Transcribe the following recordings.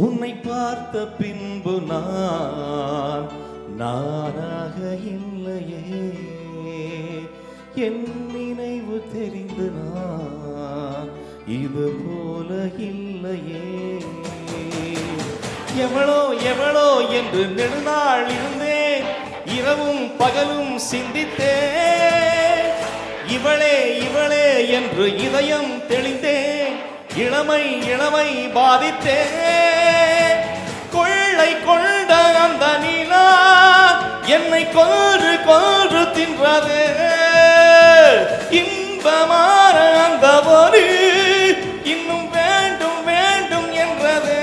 உன்னை பார்த்த பின்பு நான் நானாக இல்லையே, என் நினைவு தெரிந்து நான் இது போல இல்லையே. எவளோ எவளோ என்று நெடுநாள் இருந்தேன், இரவும் பகலும் சிந்தித்தேன். இவளே இவளே என்று இதயம் தெளிந்தேன், இளமை இளமை பாதித்தேன். கொள்ளை கொண்ட அந்த நிலா என்னை கொன்று கொன்று தின்றது. இன்பமான அந்த ஒளி இன்னும் வேண்டும் வேண்டும் என்றது.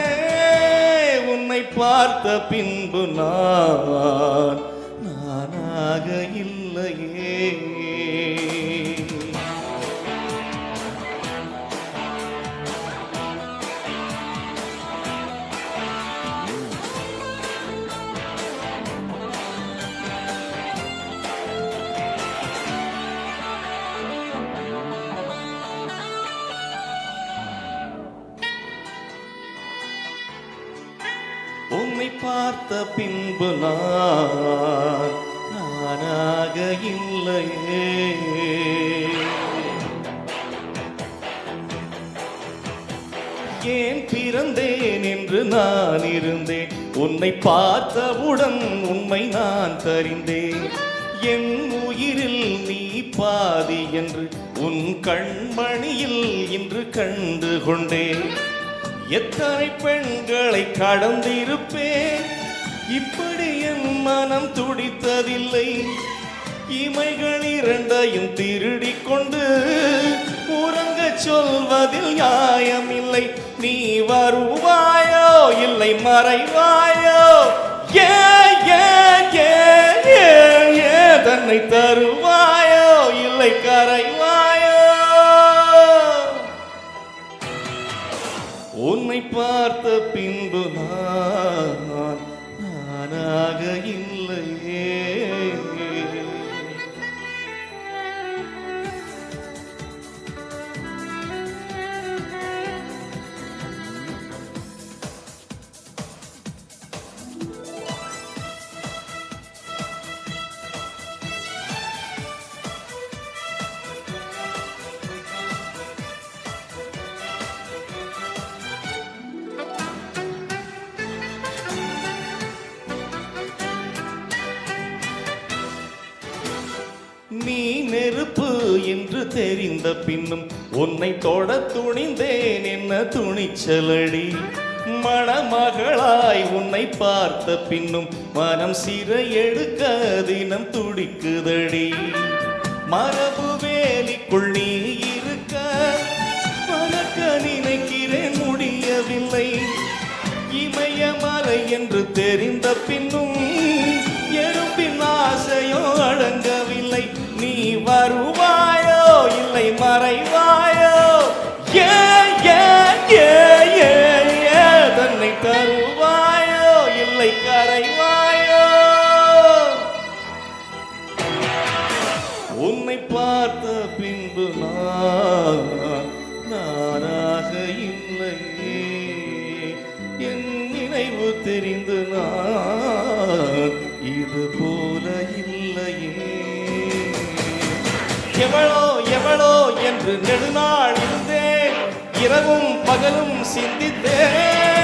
உன்னை பார்த்த பின்பு நான் நானாக இல்லையே. உன்னை பார்த்த பின்பு நான் நானாக இல்லையே. ஏன் பிறந்தேன் என்று நான் இருந்தேன், உன்னை பார்த்தவுடன் உண்மை நான் தறிந்தேன். என் உயிரில் நீ பாதி என்று உன் கண்மணியில் இன்று கண்டு கொண்டேன். எத்தனை பெண்களை கடந்திருப்பேன், இப்படி என் மனம் துடித்ததில்லை. இமைகள் இரண்டையும் திருடி கொண்டு உறங்க சொல்வதில் நியாயமில்லை. நீ வருவாயோ இல்லை மறைவாயோ, ஏ ஏ ஏ ஏ தன்னை தருவாயோ இல்லை கரைவாயோ. உன்னை பார்த்த பின்பு நான் நானாக இல்லையே. நீ நெருப்பு என்று தெரிந்த பின்னும் உன்னை தொட துணிந்தேன், என்ன துணிச்சலடி. மணமகளாய் உன்னை பார்த்த பின்னும் மனம் சிறை எடுக்க தினம் துடிக்குதடி. மரபு வேலிக்குள் நீ இருக்க பறக்க நினைக்கிறேன், முடியவில்லை. இமயமலை என்று தெரிந்த பின்னும் எறும்பின் ஆசையோ அடங்கவில்லை. நீ வருவாயோ இல்லை மறைவாயோ, ஏ ஏ ஏ ஏ ஏ தன்னை தருவாயோ இல்லை கரைவாயோ. உன்னை பார்த்த பின்பு நான் நானாக இல்லையே. என் நினைவு தெரிந்து நான் இது போல இல்லையே. எவளோ எவளோ என்று நெடுநாள் இருந்தேன், இரவும் பகலும் சிந்தித்தேன்.